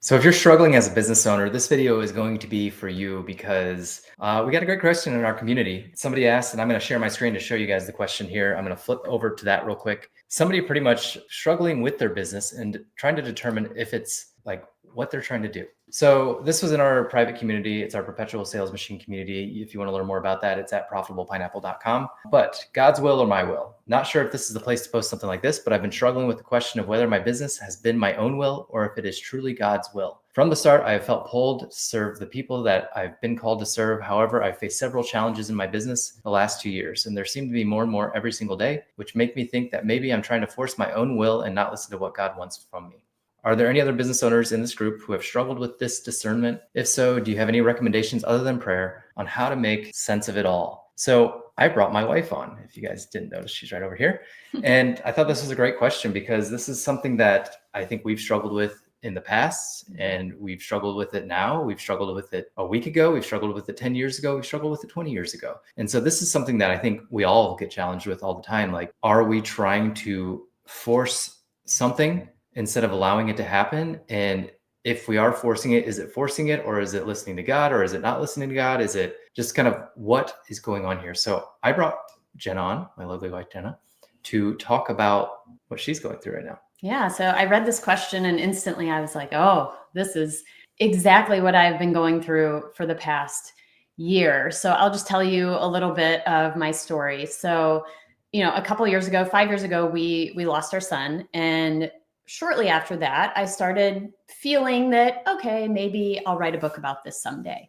So if you're struggling as a business owner, this video is going to be for you because we got a great question in our community. Somebody asked, and I'm going to share my screen to show you guys the question here. I'm going to flip over to that real quick. Somebody pretty much struggling with their business and trying to determine if it's like what they're trying to do. So this was in our private community. It's our perpetual sales machine community. If you want to learn more about that, it's at profitablepineapple.com. But God's will or my will? Not sure if this is the place to post something like this, but I've been struggling with the question of whether my business has been my own will or if it is truly God's will. From the start, I have felt pulled to serve the people that I've been called to serve. However, I've faced several challenges in my business the last 2 years, and there seem to be more and more every single day, which make me think that maybe I'm trying to force my own will and not listen to what God wants from me. Are there any other business owners in this group who have struggled with this discernment? If so, do you have any recommendations other than prayer on how to make sense of it all? So I brought my wife on. If you guys didn't notice, she's right over here. And I thought this was a great question because this is something that I think we've struggled with in the past, and we've struggled with it now. We've struggled with it a week ago. We've struggled with it 10 years ago. We've struggled with it 20 years ago. And so this is something that I think we all get challenged with all the time. Like, are we trying to force something instead of allowing it to happen? And if we are forcing it, is it forcing it, or is it listening to God, or is it not listening to God? Is it just kind of what is going on here? So I brought Jenna on, my lovely wife, Jenna, to talk about what she's going through right now. Yeah. So I read this question and instantly I was like, oh, this is exactly what I've been going through for the past year. So I'll just tell you a little bit of my story. So, a couple of years ago, 5 years ago, we lost our son. And shortly after that, I started feeling that, okay, maybe I'll write a book about this someday.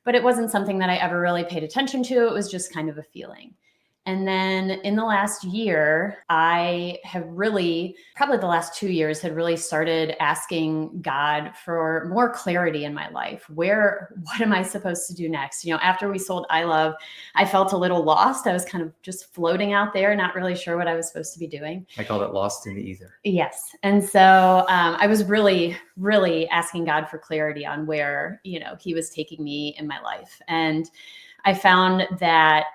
But it wasn't something that I ever really paid attention to. It was just kind of a feeling. And then in the last year, I have really, probably the last 2 years, had really started asking God for more clarity in my life. What am I supposed to do next? After we sold I Love, I felt a little lost. I was kind of just floating out there, not really sure what I was supposed to be doing. I call it lost in the ether. Yes. And so I was really, really asking God for clarity on where, he was taking me in my life. And I found that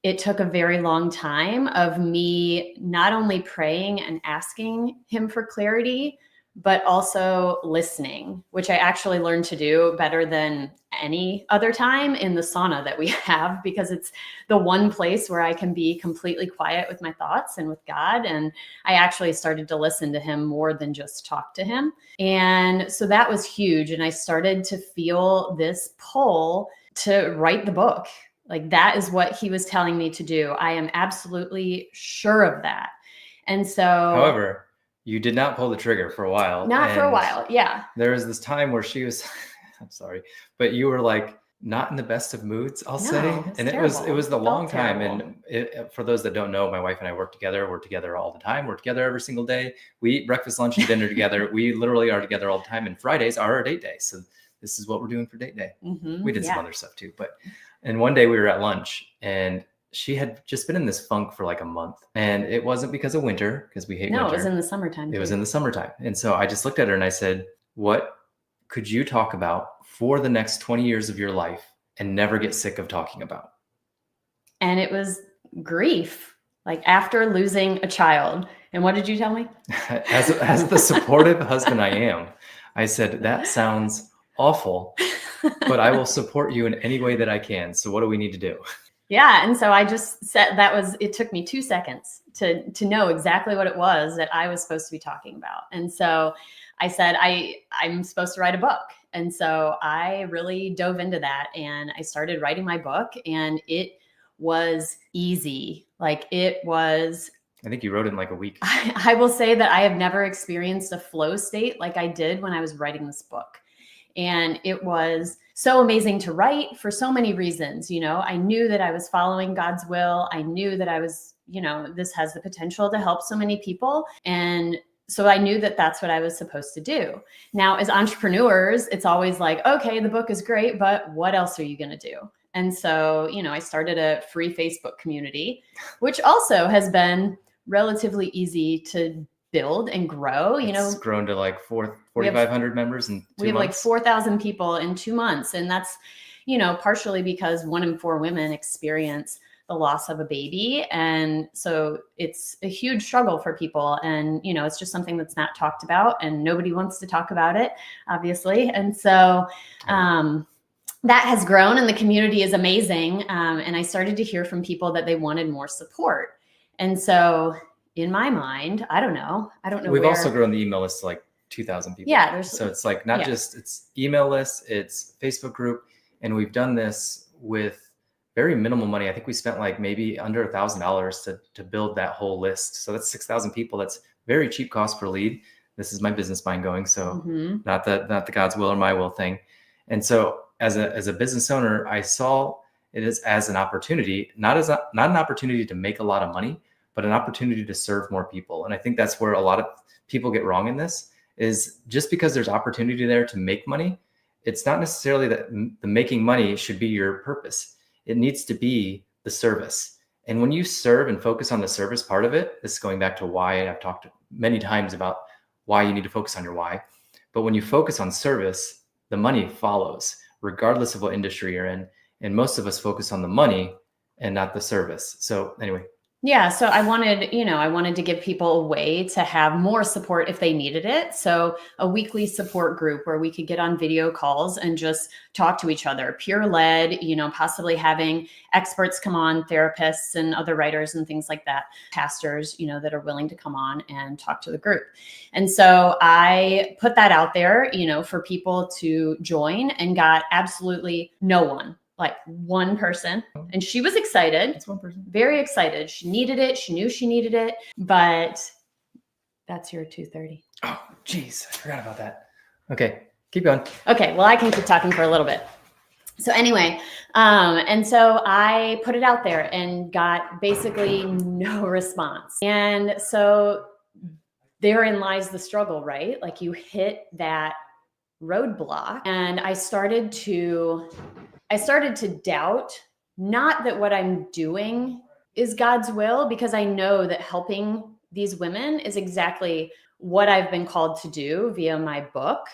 it took a very long time of me not only praying and asking him for clarity, but also listening, which I actually learned to do better than any other time in the sauna that we have, because it's the one place where I can be completely quiet with my thoughts and with God. And I actually started to listen to him more than just talk to him. And so that was huge. And I started to feel this pull to write the book. Like, that is what he was telling me to do. I am absolutely sure of that. And so, however, you did not pull the trigger for a while. Not for a while. Yeah. There was this time where she was, I'm sorry, but you were like not in the best of moods, I'll say. And terrible. it was the long time. Terrible. And for those that don't know, my wife and I work together. We're together all the time. We're together every single day. We eat breakfast, lunch, and dinner together. We literally are together all the time. And Fridays are our date day. So this is what we're doing for date day. Mm-hmm. We did some other stuff too, and one day we were at lunch and she had just been in this funk for like a month, and it wasn't because of winter, because we hate winter. No, it was in the summertime. It was in the summertime. And so I just looked at her and I said, what could you talk about for the next 20 years of your life and never get sick of talking about? And it was grief, like after losing a child. And what did you tell me? As the supportive husband I am, I said, that sounds awful, but I will support you in any way that I can. So what do we need to do? Yeah. And so I just said it took me 2 seconds to know exactly what it was that I was supposed to be talking about. And so I said, I'm supposed to write a book. And so I really dove into that and I started writing my book, and it was easy. Like, it was, I think you wrote it in like a week. I will say that I have never experienced a flow state like I did when I was writing this book. And it was so amazing to write for so many reasons. I knew that I was following God's will. I knew that I was, this has the potential to help so many people. And so I knew that that's what I was supposed to do. Now, as entrepreneurs, it's always like, okay, the book is great, but what else are you going to do? And so, I started a free Facebook community, which also has been relatively easy to build and grow. It's grown to like 4,500 members in 2 months. We have like 4,000 people in 2 months. And that's, partially because 1 in 4 women experience the loss of a baby. And so it's a huge struggle for people. And, it's just something that's not talked about, and nobody wants to talk about it, obviously. And so that has grown, and the community is amazing. And I started to hear from people that they wanted more support. And so in my mind, I don't know. We've also grown the email list to like 2,000 people. Yeah. So it's like not just it's email list, it's Facebook group. And we've done this with very minimal money. I think we spent like maybe under $1,000 to build that whole list. So that's 6,000 people. That's very cheap cost per lead. This is my business mind going. So not the God's will or my will thing. And so as a business owner, I saw it as an opportunity, not an opportunity to make a lot of money, but an opportunity to serve more people. And I think that's where a lot of people get wrong in this, is just because there's opportunity there to make money, it's not necessarily that the making money should be your purpose. It needs to be the service. And when you serve and focus on the service part of it, this is going back to why I've talked many times about why you need to focus on your why. But when you focus on service, the money follows, regardless of what industry you're in. And most of us focus on the money and not the service. So anyway. Yeah. So I wanted to give people a way to have more support if they needed it. So a weekly support group where we could get on video calls and just talk to each other, peer led, possibly having experts come on, therapists and other writers and things like that, pastors, that are willing to come on and talk to the group. And so I put that out there, for people to join, and got absolutely no one. Like one person, and she was excited. It's one person. Very excited. She needed it. She knew she needed it, but that's your 2:30. Oh, geez. I forgot about that. Okay. Keep going. Okay. Well, I can keep talking for a little bit. So anyway, and so I put it out there and got basically no response. And so therein lies the struggle, right? Like you hit that roadblock, and I started to doubt, not that what I'm doing is God's will, because I know that helping these women is exactly what I've been called to do via my book,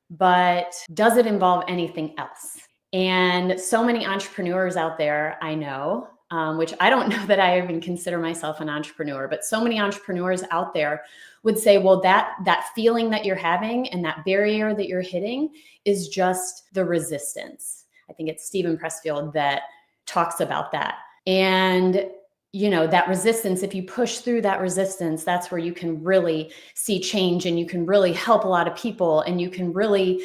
but does it involve anything else? And so many entrepreneurs out there I know, which I don't know that I even consider myself an entrepreneur, but so many entrepreneurs out there would say, well, that feeling that you're having and that barrier that you're hitting is just the resistance. I think it's Stephen Pressfield that talks about that. And, that resistance, if you push through that resistance, that's where you can really see change, and you can really help a lot of people, and you can really,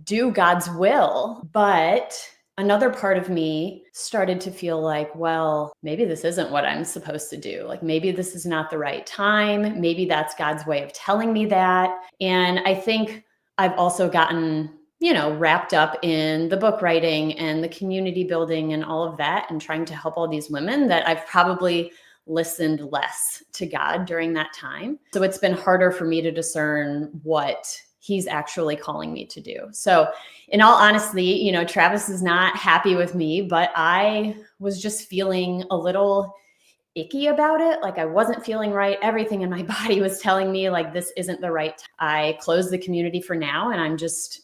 do God's will. But another part of me started to feel like, well, maybe this isn't what I'm supposed to do. Like maybe this is not the right time. Maybe that's God's way of telling me that. And I think I've also gotten wrapped up in the book writing and the community building and all of that, and trying to help all these women, that I've probably listened less to God during that time. So it's been harder for me to discern what he's actually calling me to do. So in all honesty, Travis is not happy with me, but I was just feeling a little icky about it. Like I wasn't feeling right. Everything in my body was telling me like, this isn't the right time. I closed the community for now, and I'm just,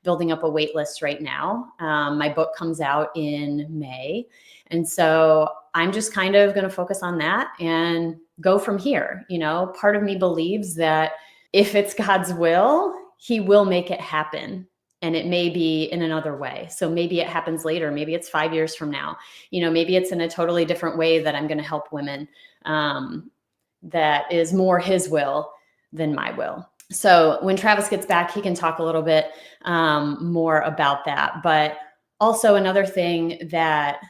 building up a wait list right now. My book comes out in May. And so I'm just kind of going to focus on that and go from here. Part of me believes that if it's God's will, he will make it happen. And it may be in another way. So maybe it happens later. Maybe it's 5 years from now. Maybe it's in a totally different way that I'm going to help women, that is more his will than my will. So when Travis gets back, he can talk a little bit more about that. But also another thing that,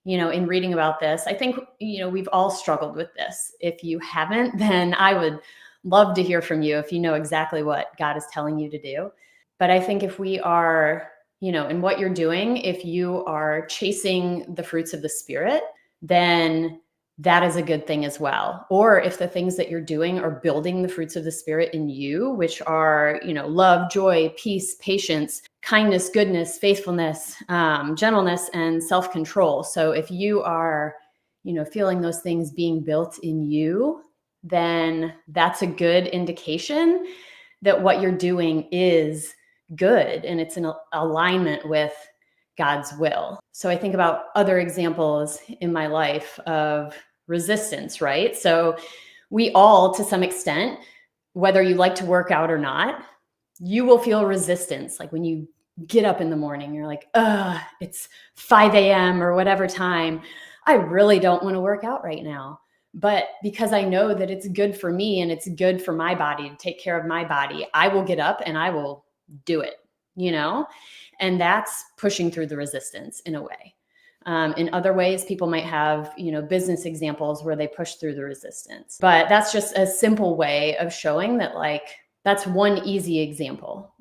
in reading about this, I think, we've all struggled with this. If you haven't, then I would love to hear from you if you know exactly what God is telling you to do. But I think if we are, in what you're doing, if you are chasing the fruits of the Spirit, then that is a good thing as well. Or if the things that you're doing are building the fruits of the Spirit in you, which are, love, joy, peace, patience, kindness, goodness, faithfulness, gentleness, and self-control. So if you are, feeling those things being built in you, then that's a good indication that what you're doing is good, and it's in alignment with God's will. So I think about other examples in my life of resistance, right? So we all, to some extent, whether you like to work out or not, you will feel resistance. Like when you get up in the morning, you're like, it's 5 a.m. or whatever time. I really don't want to work out right now. But because I know that it's good for me and it's good for my body to take care of my body, I will get up and I will do it, and that's pushing through the resistance in a way. In other ways, people might have, business examples where they push through the resistance, but that's just a simple way of showing that, like, that's one easy example,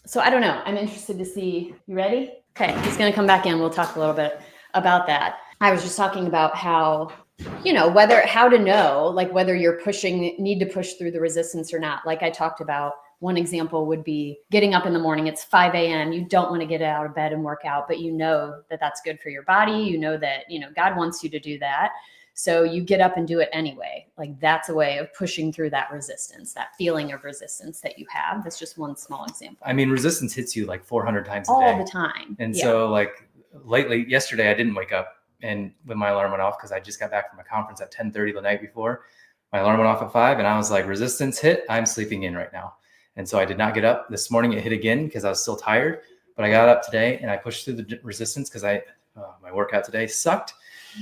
So I don't know. I'm interested to see. You ready? Okay. He's going to come back in. We'll talk a little bit about that. I was just talking about how, how to know, like, whether you're need to push through the resistance or not. Like I talked about, one example would be getting up in the morning. It's 5 a.m. You don't want to get out of bed and work out, but you know that that's good for your body. You know that, God wants you to do that. So you get up and do it anyway. Like, that's a way of pushing through that resistance, that feeling of resistance that you have. That's just one small example. I mean, resistance hits you like 400 times a day. All the time. And so like yesterday, I didn't wake up and when my alarm went off, because I just got back from a conference at 10:30 the night before. My alarm went off at 5 and I was like, resistance hit. I'm sleeping in right now. And so I did not get up. This morning it hit again because I was still tired, but I got up today and I pushed through the resistance because my workout today sucked.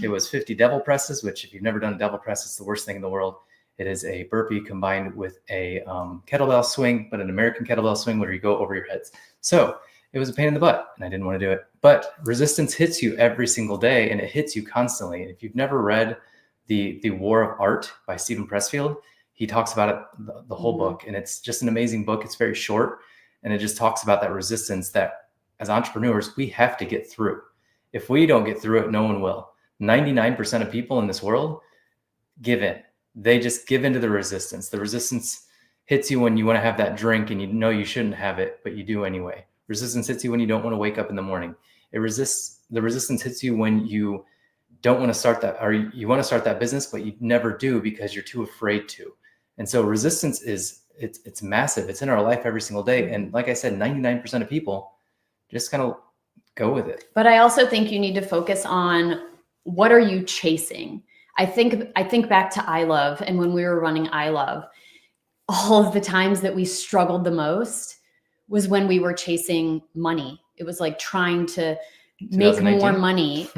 It was 50 devil presses, which if you've never done a devil press, it's the worst thing in the world. It is a burpee combined with a kettlebell swing, but an American kettlebell swing where you go over your heads. So it was a pain in the butt and I didn't want to do it. But resistance hits you every single day and it hits you constantly. And if you've never read The War of Art by Stephen Pressfield, he talks about it, the whole book. And it's just an amazing book. It's very short. And it just talks about that resistance that as entrepreneurs, we have to get through. If we don't get through it, no one will. 99% of people in this world give in. They just give into the resistance. The resistance hits you when you want to have that drink and you know you shouldn't have it, but you do anyway. Resistance hits you when you don't want to wake up in the morning. The resistance hits you when you don't want to start that, or you want to start that business, but you never do because you're too afraid to. And so resistance it's massive. It's in our life every single day. And like I said, 99% of people just kind of go with it. But I also think you need to focus on, what are you chasing? I think back to I Love, and when we were running I Love, all of the times that we struggled the most was when we were chasing money. It was like trying to make more money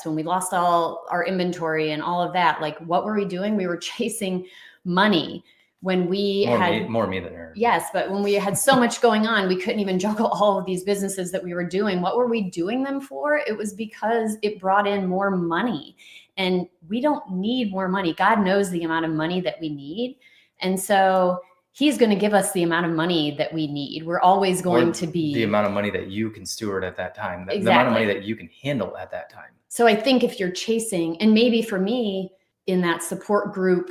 when we lost all our inventory and all of that, like, what were we doing? We were chasing money when we had more me than her. Yes. But when we had so much going on, we couldn't even juggle all of these businesses that we were doing. What were we doing them for? It was because it brought in more money, and we don't need more money. God knows the amount of money that we need. And so He's going to give us the amount of money that we need. We're always going to be the amount of money that you can steward at that time, Exactly. The amount of money that you can handle at that time. So I think if you're chasing, and maybe for me in that support group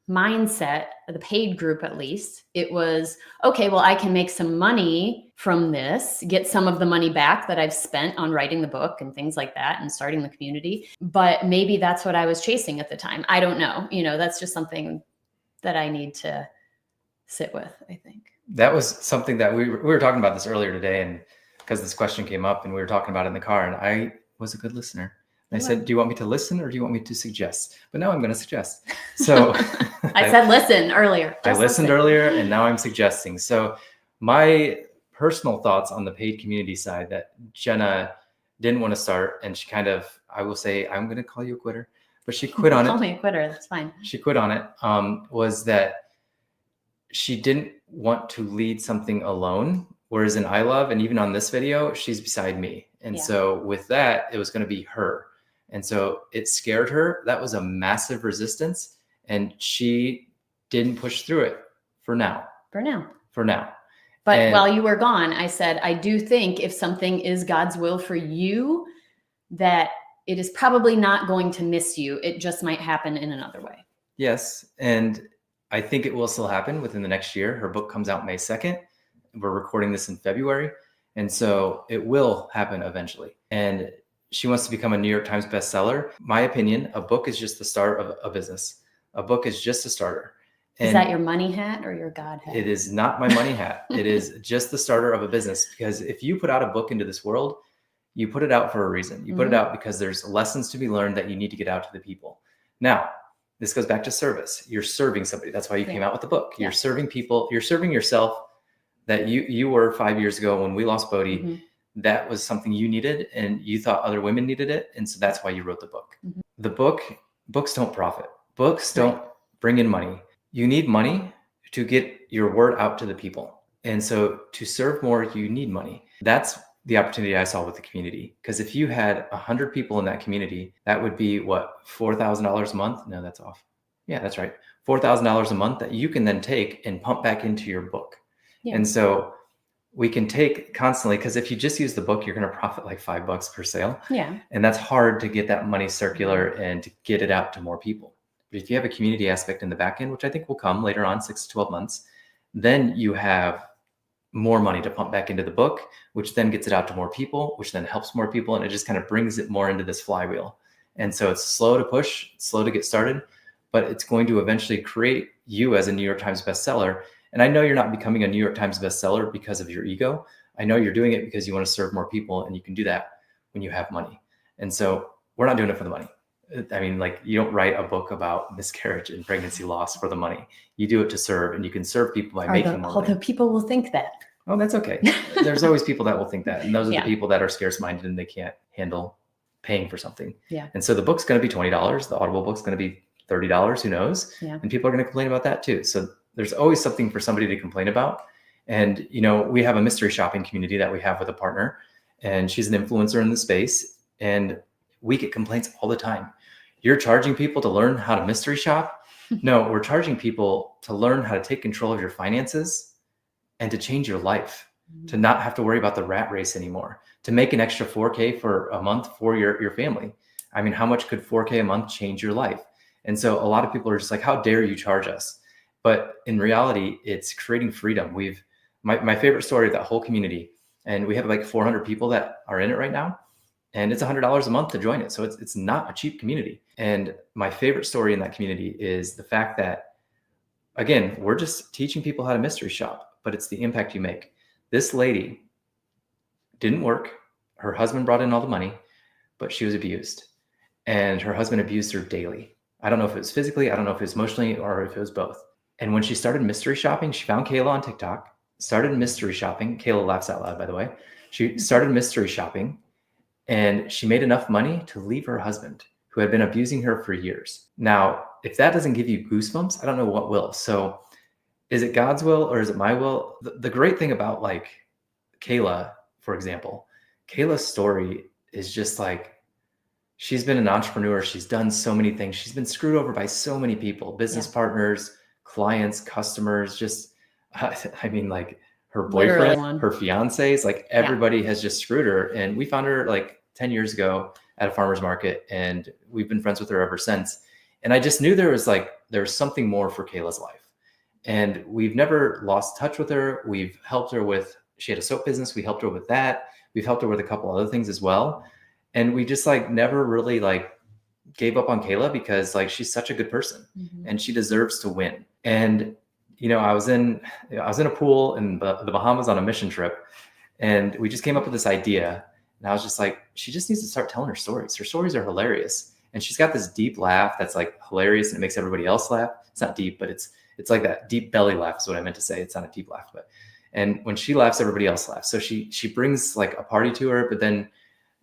mindset, the paid group at least, it was, okay, well, I can make some money from this, get some of the money back that I've spent on writing the book and things like that and starting the community. But maybe that's what I was chasing at the time. I don't know. That's just something that I need to sit with, I think. That was something that we were talking about this earlier today, and because this question came up and we were talking about it in the car, and I was a good listener. And I said, do you want me to listen or do you want me to suggest? But now I'm going to suggest. So I said listen earlier. I listened earlier and now I'm suggesting. So my personal thoughts on the paid community side that Jenna didn't want to start, and she kind of, I will say, I'm going to call you a quitter, but she quit on it. Call me a quitter. That's fine. She quit on it, was that she didn't want to lead something alone. Whereas in I Love, and even on this video, she's beside me. And so with that, it was going to be her. And so it scared her. That was a massive resistance. And she didn't push through it for now. But while you were gone, I said, I do think if something is God's will for you, that it is probably not going to miss you. It just might happen in another way. Yes. And I think it will still happen within the next year. Her book comes out May 2nd. We're recording this in February. And so it will happen eventually. And she wants to become a New York Times bestseller. My opinion, a book is just the start of a business. A book is just a starter. Is that your money hat or your God hat? It is not my money hat. It is just the starter of a business, because if you put out a book into this world, you put it out for a reason. You put it out because there's lessons to be learned that you need to get out to the people. Now, this goes back to service. You're serving somebody. That's why you came out with the book. You're serving people. You're serving yourself. That you were 5 years ago when we lost Bodhi. That was something you needed, and you thought other women needed it. And so that's why you wrote the book. The books don't profit. Books don't bring in money. You need money to get your word out to the people. And so to serve more, you need money. That's the opportunity I saw with the community. Because if you had 100 people in that community, that would be what, $4,000 a month? No, that's off. Yeah, that's right. $4,000 a month that you can then take and pump back into your book. And so we can take constantly, because if you just use the book, you're going to profit like $5 per sale. And that's hard to get that money circular and to get it out to more people. But if you have a community aspect in the back end, which I think will come later on, 6 to 12 months, then you have more money to pump back into the book, which then gets it out to more people, which then helps more people. And it just kind of brings it more into this flywheel. And so it's slow to push, slow to get started, but it's going to eventually create you as a New York Times bestseller. And I know you're not becoming a New York Times bestseller because of your ego. I know you're doing it because you want to serve more people, and you can do that when you have money. And so we're not doing it for the money. I mean, like, you don't write a book about miscarriage and pregnancy loss for the money. You do it to serve, and you can serve people by making more money. Although people will think that. Oh, that's okay. There's always people that will think that. And those are the people that are scarce-minded and they can't handle paying for something. And so the book's going to be $20. The Audible book's going to be $30. Who knows? And people are going to complain about that too. So there's always something for somebody to complain about. And, you know, we have a mystery shopping community that we have with a partner, and she's an influencer in the space. And we get complaints all the time. You're charging people to learn how to mystery shop? No, we're charging people to learn how to take control of your finances and to change your life, to not have to worry about the rat race anymore, to make an extra $4K for a month for your family. I mean, how much could $4K a month change your life? And so a lot of people are just like, how dare you charge us? But in reality, it's creating freedom. My favorite story of that whole community, and we have like 400 people that are in it right now. And it's $100 a month to join it. So it's not a cheap community. And my favorite story in that community is the fact that, again, we're just teaching people how to mystery shop, but it's the impact you make. This lady didn't work. Her husband brought in all the money, but she was abused. And her husband abused her daily. I don't know if it was physically, I don't know if it was emotionally, or if it was both. And when she started mystery shopping, she found Kayla on TikTok, started mystery shopping. Kayla laughs out loud, by the way. She started mystery shopping. And she made enough money to leave her husband, who had been abusing her for years. Now, if that doesn't give you goosebumps, I don't know what will. So is it God's will or is it my will? The great thing about like Kayla, for example, Kayla's story is just like, she's been an entrepreneur. She's done so many things. She's been screwed over by so many people, business partners, clients, customers, just, I mean, like her boyfriend, her fiancés, like everybody has just screwed her. And we found her like 10 years ago at a farmer's market, and we've been friends with her ever since. And I just knew there was something more for Kayla's life. And we've never lost touch with her. We've helped her with, she had a soap business. We helped her with that. We've helped her with a couple other things as well. And we just like never really like gave up on Kayla, because like she's such a good person and she deserves to win. And, you know, I was in a pool in the Bahamas on a mission trip, and we just came up with this idea. And I was just like, she just needs to start telling her stories. Her stories are hilarious. And she's got this deep laugh that's like hilarious, and it makes everybody else laugh. It's not deep, but it's like that deep belly laugh is what I meant to say. It's not a deep laugh, and when she laughs, everybody else laughs. So she brings like a party to her, but then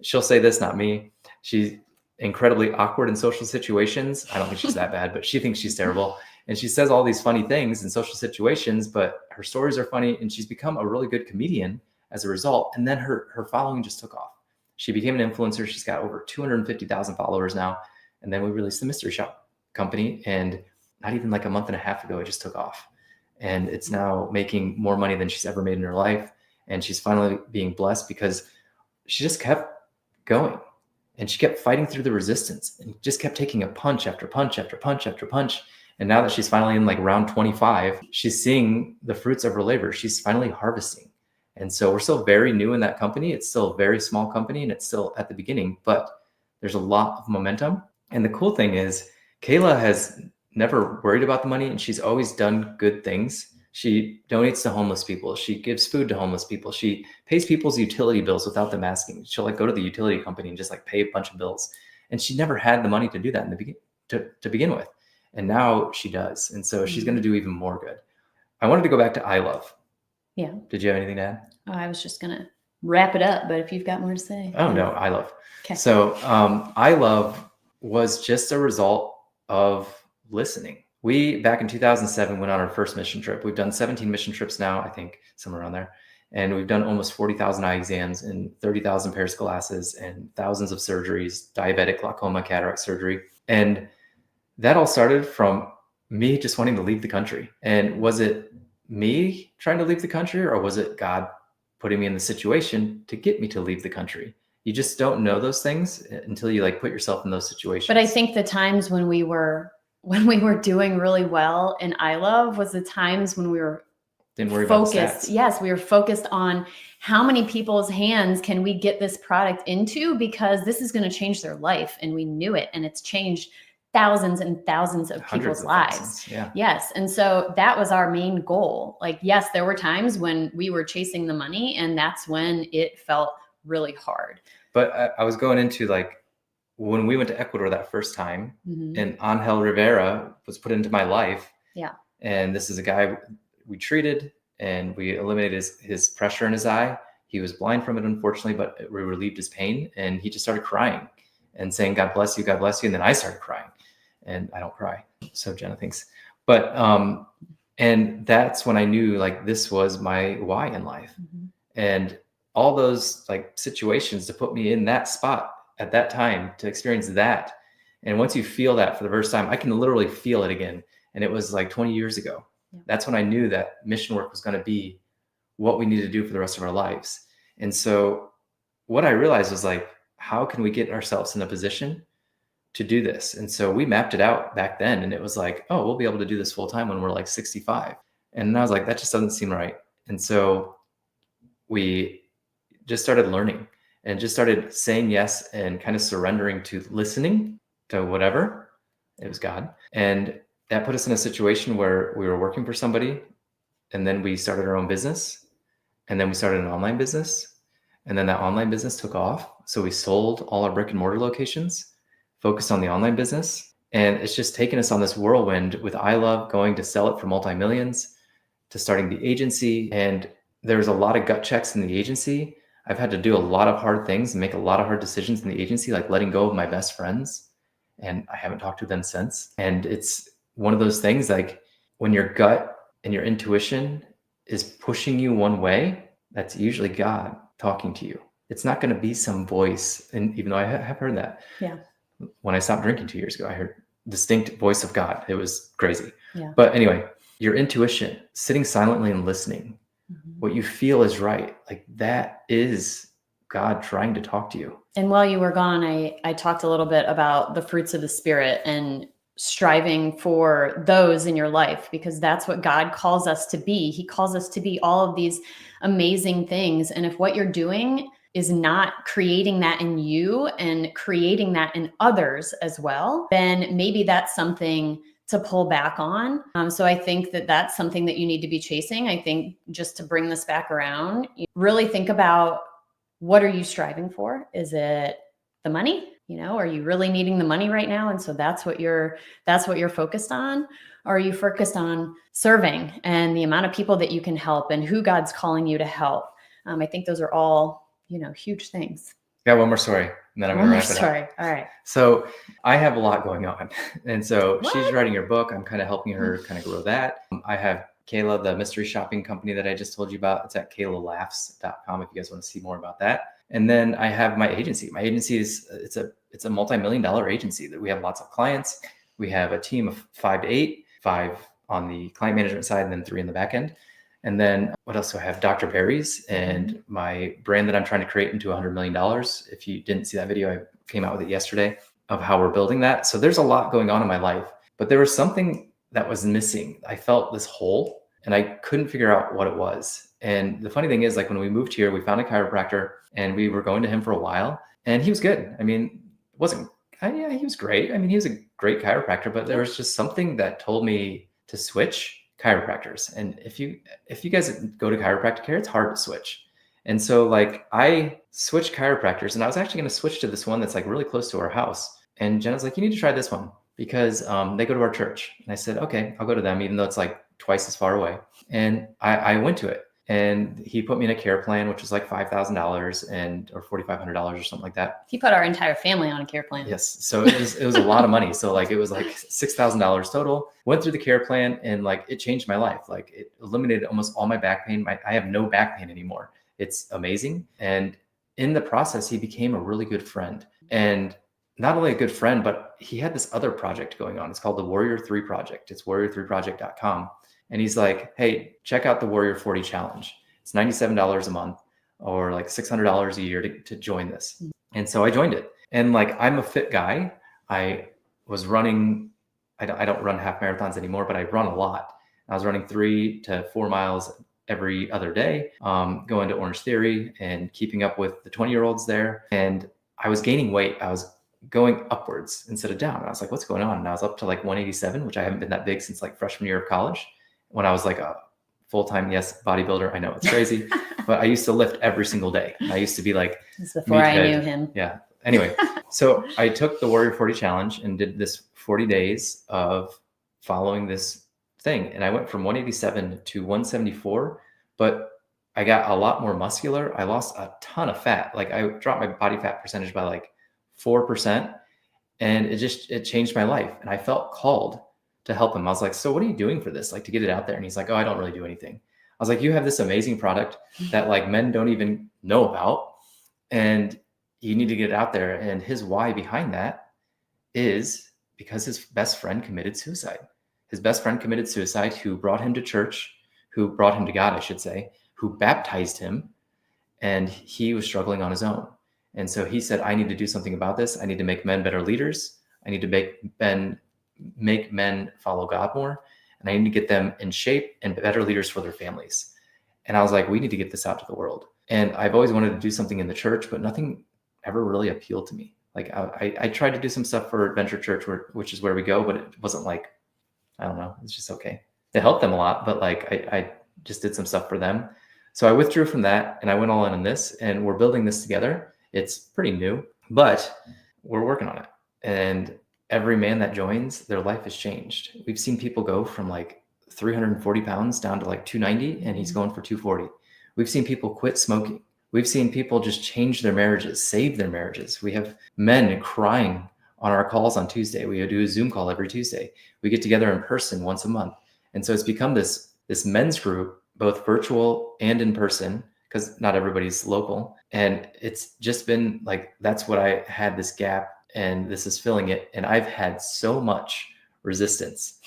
she'll say this, not me. She's incredibly awkward in social situations. I don't think she's that bad, but she thinks she's terrible. And she says all these funny things in social situations, but her stories are funny, and she's become a really good comedian as a result. And then her following just took off. She became an influencer. She's got over 250,000 followers now. And then we released the Mystery Shop company, and not even like a month and a half ago, it just took off. And it's now making more money than she's ever made in her life. And she's finally being blessed because she just kept going, and she kept fighting through the resistance, and just kept taking a punch after punch after punch after punch. And now that she's finally in like round 25, she's seeing the fruits of her labor. She's finally harvesting. And so we're still very new in that company. It's still a very small company, and it's still at the beginning, but there's a lot of momentum. And the cool thing is Kayla has never worried about the money, and she's always done good things. She donates to homeless people. She gives food to homeless people. She pays people's utility bills without them asking. She'll like go to the utility company and just like pay a bunch of bills. And she never had the money to do that in the to begin with. And now she does. And so she's going to do even more good. I wanted to go back to I love. Yeah. Did you have anything to add? Oh, I was just going to wrap it up, but if you've got more to say. Oh, no, I love. Okay. So I love was just a result of listening. We, back in 2007, went on our first mission trip. We've done 17 mission trips now, I think, somewhere around there. And we've done almost 40,000 eye exams and 30,000 pairs of glasses and thousands of surgeries, diabetic, glaucoma, cataract surgery. And that all started from me just wanting to leave the country. And was it me trying to leave the country, or was it God putting me in the situation to get me to leave the country? You just don't know those things until you like put yourself in those situations. But I think the times when we were doing really well in I Love was the times when we were didn't worry focused. About the stats. Yes, we were focused on how many people's hands can we get this product into, because this is going to change their life. And we knew it. And it's changed thousands and thousands of people's lives. Yeah. Yes. And so that was our main goal. Like, yes, there were times when we were chasing the money, and that's when it felt really hard. But I was going into like, when we went to Ecuador that first time, and Angel Rivera was put into my life. Yeah. And this is a guy we treated, and we eliminated his pressure in his eye. He was blind from it, unfortunately, but we relieved his pain, and he just started crying and saying, God bless you, God bless you. And then I started crying, and I don't cry. So Jenna thinks, but, and that's when I knew like this was my why in life. And all those like situations to put me in that spot at that time to experience that. And once you feel that for the first time, I can literally feel it again. And it was like 20 years ago. Yeah. That's when I knew that mission work was going to be what we need to do for the rest of our lives. And so what I realized was like, how can we get ourselves in a position to do this? And so we mapped it out back then, and it was like, oh, we'll be able to do this full time when we're like 65. And I was like, that just doesn't seem right. And so we just started learning and just started saying yes and kind of surrendering to listening to whatever. It was God. And that put us in a situation where we were working for somebody, and then we started our own business, and then we started an online business, and then that online business took off. So we sold all our brick and mortar locations, focused on the online business. And it's just taken us on this whirlwind with I Love, going to sell it for multi-millions, to starting the agency. And there's a lot of gut checks in the agency. I've had to do a lot of hard things and make a lot of hard decisions in the agency, like letting go of my best friends. And I haven't talked to them since. And it's one of those things, like when your gut and your intuition is pushing you one way, that's usually God talking to you. It's not going to be some voice. And even though I have heard that. Yeah. When I stopped drinking 2 years ago, I heard distinct voice of God. It was crazy. Yeah. But anyway, your intuition, sitting silently and listening, what you feel is right. Like that is God trying to talk to you. And while you were gone, I talked a little bit about the fruits of the Spirit and striving for those in your life, because that's what God calls us to be. He calls us to be all of these amazing things. And if what you're doing is not creating that in you and creating that in others as well, then maybe that's something to pull back on. So I think that that's something that you need to be chasing. I think just to bring this back around, you really think about, what are you striving for? Is it the money? You know, are you really needing the money right now? And so that's what you're focused on. Or are you focused on serving and the amount of people that you can help and who God's calling you to help? I think those are all, huge things. Got one more story, and then I'm going to wrap it up. All right. So I have a lot going on. And so she's writing her book. I'm kind of helping her kind of grow that. I have Kayla, the mystery shopping company that I just told you about. It's at kaylalaughs.com if you guys want to see more about that. And then I have my agency. My agency is, it's a multi-million-dollar agency that we have lots of clients. We have a team of 5 to 8, 5 on the client management side, and then 3 in the back end. And then what else do I have? Dr. Berry's and my brand that I'm trying to create into $100 million. If you didn't see that video, I came out with it yesterday of how we're building that. So there's a lot going on in my life, but there was something that was missing. I felt this hole and I couldn't figure out what it was. And the funny thing is, like when we moved here, we found a chiropractor and we were going to him for a while and he was good. I mean, it wasn't yeah, he was great. I mean, he was a great chiropractor, but there was just something that told me to switch chiropractors. And if you guys go to chiropractic care, it's hard to switch. And so like I switched chiropractors, and I was actually going to switch to this one that's like really close to our house. And Jenna's like, you need to try this one because they go to our church. And I said, okay, I'll go to them, even though it's like twice as far away. And I went to it. And he put me in a care plan, which was like $5,000 or $4,500 or something like that. He put our entire family on a care plan. Yes. So it was a lot of money. So like, it was like $6,000 total. Went through the care plan, and like, it changed my life. Like, it eliminated almost all my back pain. I have no back pain anymore. It's amazing. And in the process, he became a really good friend. And not only a good friend, but he had this other project going on. It's called the Warrior 3 Project. It's warrior3project.com. And he's like, hey, check out the Warrior 40 Challenge. It's $97 a month or like $600 a year to join this. And so I joined it. And like, I'm a fit guy. I was running, I don't run half marathons anymore, but I run a lot. I was running 3 to 4 miles every other day, going to Orange Theory and keeping up with the 20-year-olds there. And I was gaining weight. I was going upwards instead of down. And I was like, what's going on? And I was up to like 187, which I haven't been that big since like freshman year of college, when I was like a full-time, bodybuilder. I know it's crazy, but I used to lift every single day. I used to be like, this is before I knew him. Yeah. Anyway, so I took the Warrior 40 Challenge and did this 40 days of following this thing. And I went from 187 to 174, but I got a lot more muscular. I lost a ton of fat. Like, I dropped my body fat percentage by like 4%. And it changed my life. And I felt called to help him. I was like, so what are you doing for this? Like, to get it out there? And he's like, oh, I don't really do anything. I was like, you have this amazing product that like men don't even know about, and you need to get it out there. And his why behind that is because his best friend committed suicide. His best friend committed suicide, who brought him to church, who brought him to God, I should say, who baptized him, and he was struggling on his own. And so he said, I need to do something about this. I need to make men better leaders. I need to make men follow God more. And I need to get them in shape and better leaders for their families. And I was like, we need to get this out to the world. And I've always wanted to do something in the church, but nothing ever really appealed to me. Like, I tried to do some stuff for Adventure Church, which is where we go, but it wasn't like, I don't know, it's just okay. It helped them a lot, but like, I just did some stuff for them. So I withdrew from that, and I went all in on this, and we're building this together. It's pretty new, but we're working on it. And every man that joins, their life has changed. We've seen people go from like 340 pounds down to like 290, and he's going for 240. We've seen people quit smoking. We've seen people just change their marriages, save their marriages. We have men crying on our calls on Tuesday. We do a Zoom call every Tuesday. We get together in person once a month. And so it's become this men's group, both virtual and in person, because not everybody's local. And it's just been like, that's what I had, this gap, and this is filling it. And I've had so much resistance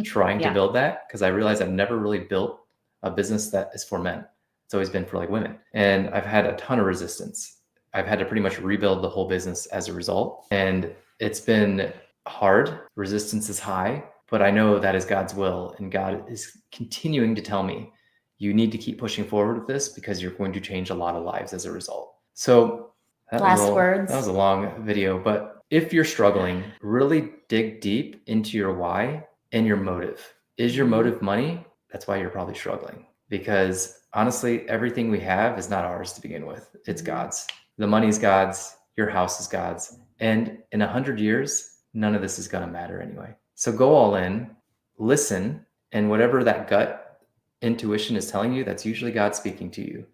trying to build that, because I realized I've never really built a business that is for men. It's always been for like women. And I've had a ton of resistance. I've had to pretty much rebuild the whole business as a result. And it's been hard. Resistance is high, but I know that is God's will. And God is continuing to tell me, you need to keep pushing forward with this, because you're going to change a lot of lives as a result. So that was a long video, but if you're struggling, really dig deep into your why and your motive. Is your motive money? That's why you're probably struggling, because honestly, everything we have is not ours to begin with. It's God's. The money's God's. Your house is God's. And in 100 years, none of this is going to matter anyway. So go all in, listen, and whatever that gut intuition is telling you, that's usually God speaking to you.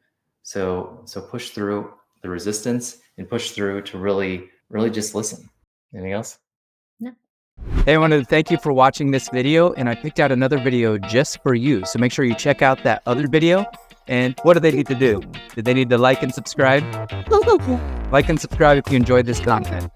So push through the resistance and push through to really just listen. Anything else? No. Hey, I wanted to thank you for watching this video, and I picked out another video just for you. So make sure you check out that other video. And what do they need to do? Do they need to like and subscribe? Like and subscribe if you enjoyed this content.